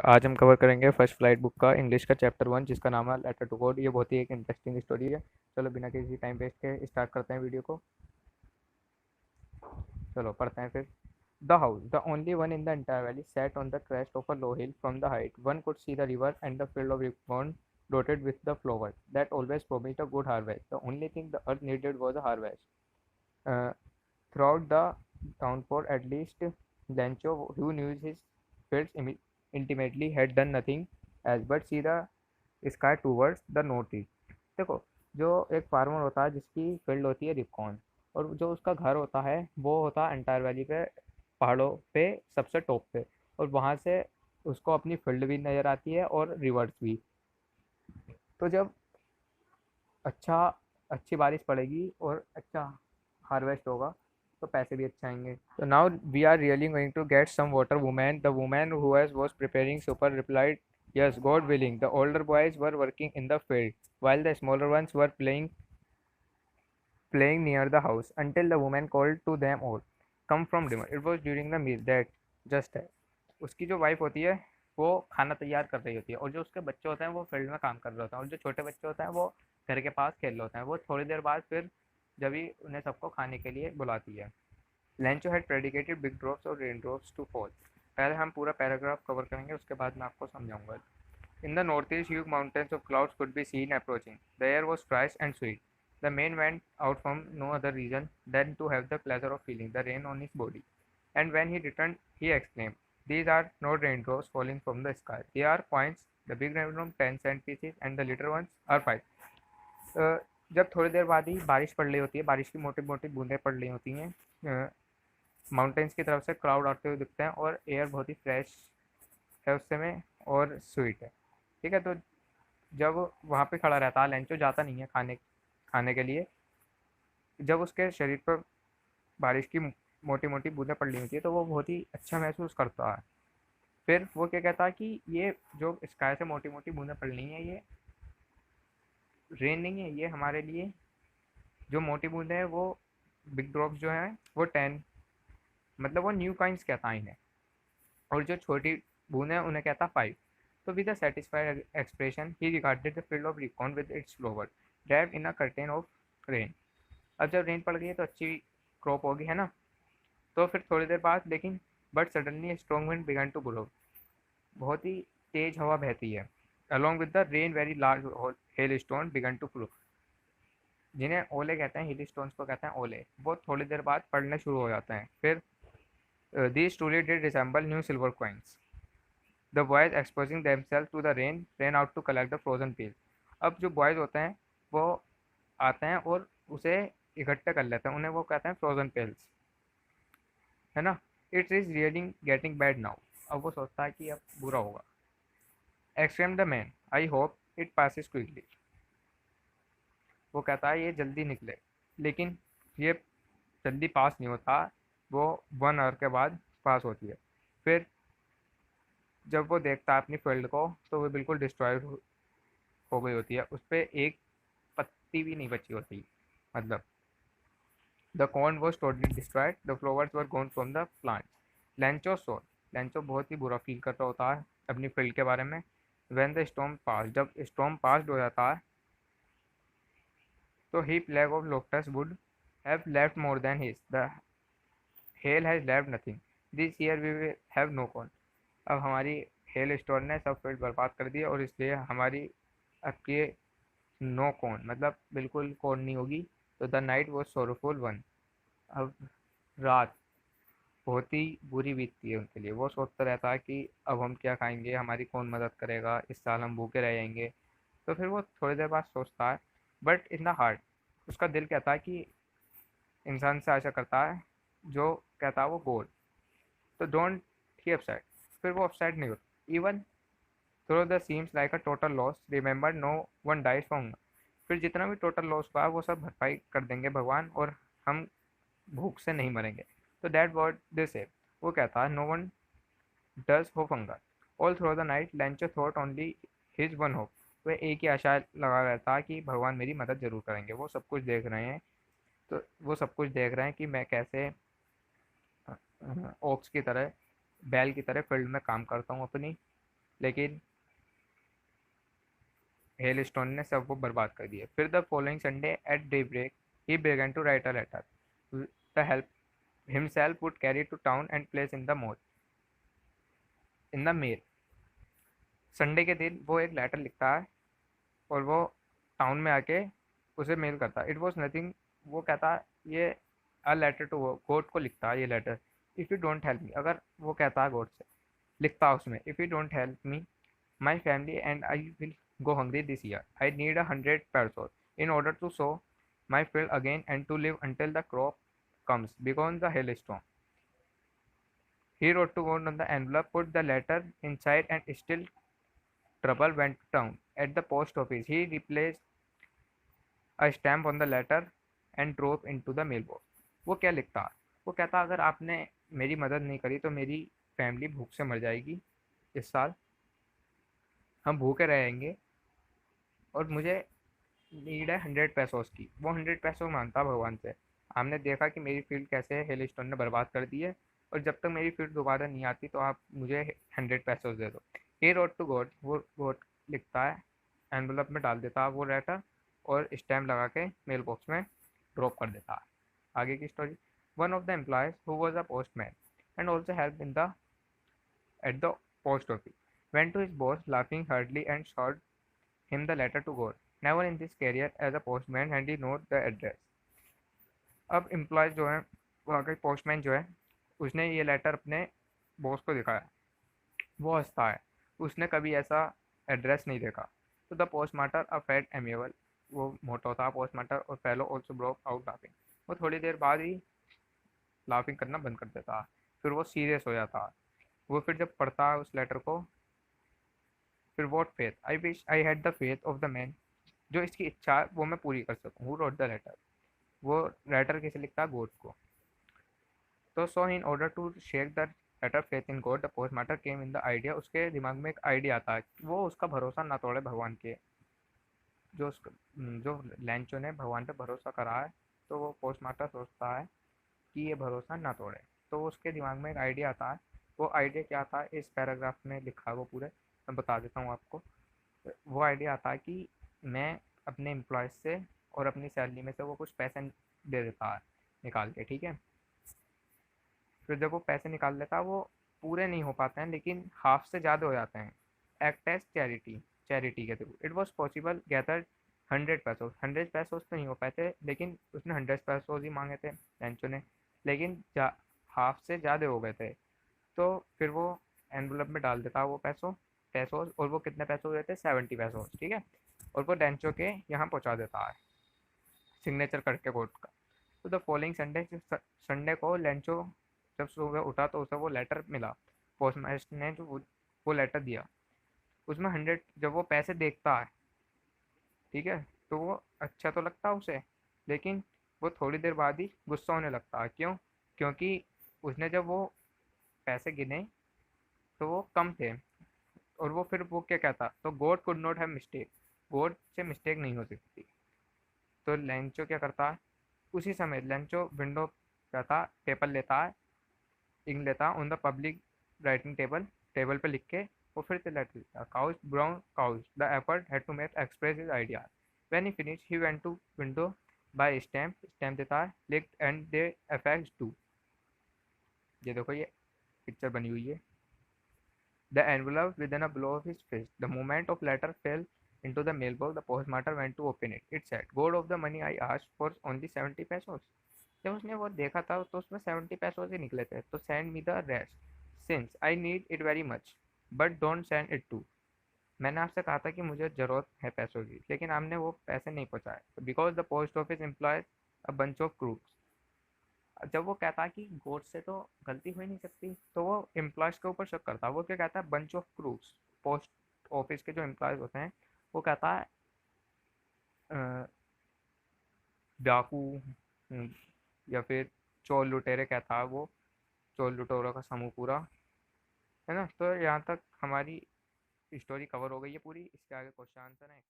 आज हम कवर करेंगे फर्स्ट फ्लाइट बुक का इंग्लिश का चैप्टर 1 जिसका नाम है लेटर टू गॉड। ये बहुत ही एक इंटरेस्टिंग स्टोरी है। चलो बिना किसी टाइम वेस्ट के स्टार्ट करते हैं वीडियो को। चलो पढ़ते हैं फिर। The house the only one in the entire valley sat on the crest of a low hill. From the height one could see the river and the field of corn dotted with the flowers that always promised a good harvest. The only thing the earth needed was a harvest. uh, Throughout the downpour, at least Lancho, who knew his fields intimately, had done nothing else but see the sky towards the northeast. देखो, जो एक farmer होता है जिसकी field होती है रिपकॉन, और जो उसका घर होता है वो होता है एंटायर वैली पे, पहाड़ों पे सबसे टॉप पे। और वहाँ से उसको अपनी फील्ड भी नज़र आती है और रिवर्स भी। तो जब अच्छा अच्छी बारिश पड़ेगी और अच्छा हार्वेस्ट होगा तो पैसे भी अच्छे आएंगे। तो now we are really going to get some water. Women the women who was preparing supper replied, yes, God willing. The older boys were working in the field while the smaller ones were playing near the house until the woman called to them all, come from dinner. It was during the meal that just है, उसकी जो wife होती है वो खाना तैयार कर रही होती है, और जो उसके बच्चे होते हैं वो फील्ड में काम कर रहे होते हैं, और जो छोटे बच्चे होते हैं वो घर के पास खेल रहे होते हैं। वो थोड़ी देर बाद फिर जब ही उन्हें सबको खाने के लिए बुलाती है। Lencho had predicated big drops और रेन ड्रॉप्स टू फॉल। पहले हम पूरा पैराग्राफ कवर करेंगे, उसके बाद मैं आपको समझाऊंगा। In the northeast, huge mountains of clouds could be seen approaching. The air was fresh and sweet. The man went out from no other reason than to have the pleasure of feeling the rain on his body. And when he returned, he exclaimed, these are not raindrops falling from the sky. They are coins. The big raindrop 10 cent pieces and the little ones are 5. जब थोड़ी देर बाद ही बारिश पड़ रही होती है, बारिश की मोटी मोटी बूंदें पड़ रही होती हैं, माउंटेन्स की तरफ से क्लाउड आते हुए दिखते हैं और एयर बहुत ही फ्रेश है उस समय और स्वीट है। ठीक है, तो जब वहाँ पे खड़ा रहता है, लेंचो जाता नहीं है खाने खाने के लिए। जब उसके शरीर पर बारिश की मोटी मोटी बूंदें पड़ रही होती है तो वो बहुत ही अच्छा महसूस करता है। फिर वो क्या कहता है कि ये जो स्काई से मोटी मोटी बूंदें पड़ रही हैं ये रेन नहीं है, ये हमारे लिए जो मोटी बूंदें हैं वो बिग ड्रॉप्स जो हैं वो 10, मतलब वो न्यू कॉइन्स कहता है इन्हें, और जो छोटी बूंदें हैं उन्हें कहता 5। तो with a satisfied expression he regarded the field of recon with its flower drive in a curtain of rain. अब जब रेन पड़ गई है तो अच्छी क्रॉप होगी, है ना। तो फिर थोड़ी देर बाद लेकिन but suddenly strong wind began to blow, बहुत ही तेज हवा बहती है। Along with the rain very large hail stone began to flow, जिन्हें ओले कहते हैं, हिल स्टोन्स को कहते हैं ओले, वो थोड़ी देर बाद पड़ने शुरू हो जाते हैं। फिर these truly did resemble new silver coins. The boys exposing themselves to the rain ran out to collect the frozen peel. अब जो बॉयज़ होते हैं वो आते हैं और उसे इकट्ठा कर लेते हैं, उन्हें वो कहते हैं फ्रोजन पेल्स, है ना। It is really getting bad now, अब वो सोचता है कि अब बुरा होगा। Exclaim the man, I hope it passes quickly. वो कहता है ये जल्दी निकले, लेकिन ये जल्दी पास नहीं होता, वो 1 आवर के बाद पास होती है। फिर जब वो देखता है अपनी फील्ड को तो वो बिल्कुल डिस्ट्रॉय हो गई होती है, उस पर एक पत्ती भी नहीं बची होती, मतलब the corn was totally destroyed, the flowers were gone from the plant. Lencho so, Lencho बहुत ही बुरा फील कर रहा होता है अपनी फील्ड के बारे में। व्हेन द स्टॉर्म पास, जब स्टॉर्म पास हो जाता है तो ही flag of lotus would have left more than his, the hail has left nothing, this year we will have no corn. अब हमारी हेल स्टोर ने सब फील्ड बर्बाद कर दिया और इसलिए हमारी अब के नो कॉर्न, मतलब बिल्कुल कॉर्न नहीं होगी। तो the night was sorrowful one, अब रात बहुत ही बुरी बीतती है उनके लिए। वो सोचता रहता है कि अब हम क्या खाएंगे, हमारी कौन मदद करेगा, इस साल हम भूखे रह जाएंगे। तो फिर वो थोड़ी देर बाद सोचता है, बट इन द हार्ट, उसका दिल कहता है कि इंसान से आशा करता है, जो कहता है वो गॉड। तो डोंट ही अपसेट, फिर वो अपसेट नहीं होता। Even throw the seems like a total loss remember no one dies from, फिर जितना भी टोटल लॉस हुआ है वो सब भरपाई कर देंगे भगवान, और हम भूख से नहीं मरेंगे। तो दैट वर्ड दे से, वो कहता है no one does hope hunger. All through the night Lencho thought only his one hope, वह एक ही आशा लगा रहता है कि भगवान मेरी मदद जरूर करेंगे। वो सब कुछ देख रहे हैं, तो वो सब कुछ देख रहे हैं कि मैं कैसे ओक्स की तरह, बैल की तरह फील्ड में काम करता हूँ अपनी, लेकिन हेल स्टोन ने सब वो बर्बाद कर दिए। फिर the following Sunday at daybreak he began to write a letter. The help himself would carry to town and place in the mail. Sunday के दिन वो एक लेटर लिखता है और वो टाउन में आके उसे मेल करता है। इट वॉज नथिंग, वो कहता है ये अ लेटर टू गॉड को लिखता है ये letter. If you don't help me, अगर वो कहता है गॉड से, लिखता है उसमें, if you don't help me my family and I will go hungry this year. I need 100 pesos in order to sow my field again and to live until the crop comes beyond the hailstorm. He wrote to God on the envelope, put the letter inside, and still trouble went down. At the post office, he replaced a stamp on the letter and drove into the mailbox. वो क्या लिखता? वो कहता अगर आपने मेरी मदद नहीं करी तो मेरी फैमिली भूख से मर जाएगी इस साल, हम भूखे रहेंगे और मुझे नीड है 100 पैसोस की। वो 100 पैसो मांगता भगवान से। हमने देखा कि मेरी फील्ड कैसे हेल स्टोन ने बर्बाद कर दी है और जब तक मेरी फील्ड दोबारा नहीं आती तो आप मुझे 100 पैसोस दे दो। ही रोड टू गॉड, वो गॉड लिखता है, एनवलप में डाल देता है वो लेटर और स्टैम्प लगा के मेल बॉक्स में ड्रॉप कर देता है। आगे की story. One of the employees who was a postman and also help in the at the post office went to his boss laughing heartily and showed him the letter to God. Never in this career as a postman had he known the address. अब employees जो है, वहाँ का postman जो है, उसने ये letter अपने बॉस को दिखाया। वो हंसता है, उसने कभी ऐसा एड्रेस नहीं देखा। तो द postmaster a fat amiable, वो मोटा था पोस्ट मास्टर, और fellow also broke out laughing. वो थोड़ी देर बाद ही लाफिंग करना बंद कर देता। फिर वो सीरियस हो जाता। वो फिर जब पढ़ता है उस लेटर को, फिर what faith, I wish I had the faith of the man, जो इसकी इच्छा है वो मैं पूरी कर सकूँ। हु रोट द लेटर, वो लेटर किसे लिखता है? गॉड को। तो so in order to shake the letter faith in God the postmaster came in the idea, उसके दिमाग में एक आइडिया आता है, वो उसका भरोसा ना तोड़े भगवान के। जो लैंचो ने भगवान पे भरोसा करा है, तो वो पोस्ट मास्टर सोचता है कि ये भरोसा ना तोड़े। तो उसके दिमाग में एक आइडिया आता है। वो आइडिया क्या आता है इस पैराग्राफ में लिखा है वो पूरे, मैं बता देता हूँ आपको। वो आइडिया आता है कि मैं अपने एम्प्लॉयज़ से और अपनी सैलरी में से वो कुछ पैसे दे देता है निकाल के, ठीक है। फिर जब वो पैसे निकाल लेता है, वो पूरे नहीं हो पाते हैं लेकिन हाफ से ज़्यादा हो जाते हैं। एक्ट एज चैरिटी, चैरिटी के through it was possible gather 100 पैसोस। 100 पैसोस तो नहीं हो पाए थे, लेकिन उसने 100 पैसोस ही मांगे थे लैंचो ने, लेकिन हाफ से ज़्यादा हो गए थे। तो फिर वो एनवलप में डाल देता वो पैसोस, और वो कितने पैसे हुए थे? 70 पैसोस, ठीक है। और वो डेंचो के यहाँ पहुँचा देता है सिग्नेचर करके कोर्ट का। तो द फॉलोइंग संडे, संडे को लेंचो जब सुबह उठा तो उसे वो लेटर मिला। पोस्टमास्टर ने जो वो लेटर दिया, उसमें 100, जब वो पैसे देखता है, ठीक है, तो वो अच्छा तो लगता है उसे, लेकिन वो थोड़ी देर बाद ही गुस्सा होने लगता है। क्यों? क्योंकि उसने जब वो पैसे गिने तो वो कम थे, और वो फिर वो क्या कहता, तो God could not have mistake, God से मिस्टेक नहीं हो सकती। तो लेंचो क्या करता है, उसी समय लेंचो विंडो जाता, पेपर लेता है, इंक लेता on the public writing table, table पे लिख के वो फिर से लेटर लिखता, couch brown couch the effort had to make express his idea. When he finish he went to window buy stamp, stamp देता है, लिख एंड दे अफेक्ट्स टू। ये देखो ये पिक्चर बनी हुई है। The envelope within a blow of his fist. The moment of letter fell into the mailbox, the postmaster went to open it. It said, "God of the money I asked for only 70 pesos." जब उसने वो देखा था तो उसमें 70 पैसों ही निकले थे। तो send me the rest since I need it very much, but don't send it to. मैंने आपसे कहा था कि मुझे ज़रूरत है पैसों की, लेकिन आपने वो पैसे नहीं पहुँचाए। Because the post office employees a bunch of crooks. जब वो कहता कि गोड से तो गलती हो ही नहीं सकती, तो वो एम्प्लॉयज़ के ऊपर शक करता। वो क्या कहता है? Bunch of crooks, post office के जो एम्प्लॉयज़ होते हैं, वो कहता है डाकू, या फिर चोर लुटेरे कहता है वो, चोर लुटेरों का समूह पूरा, है ना। तो यहाँ तक हमारी स्टोरी कवर हो गई है पूरी। इसके आगे क्वेश्चन आंसर है।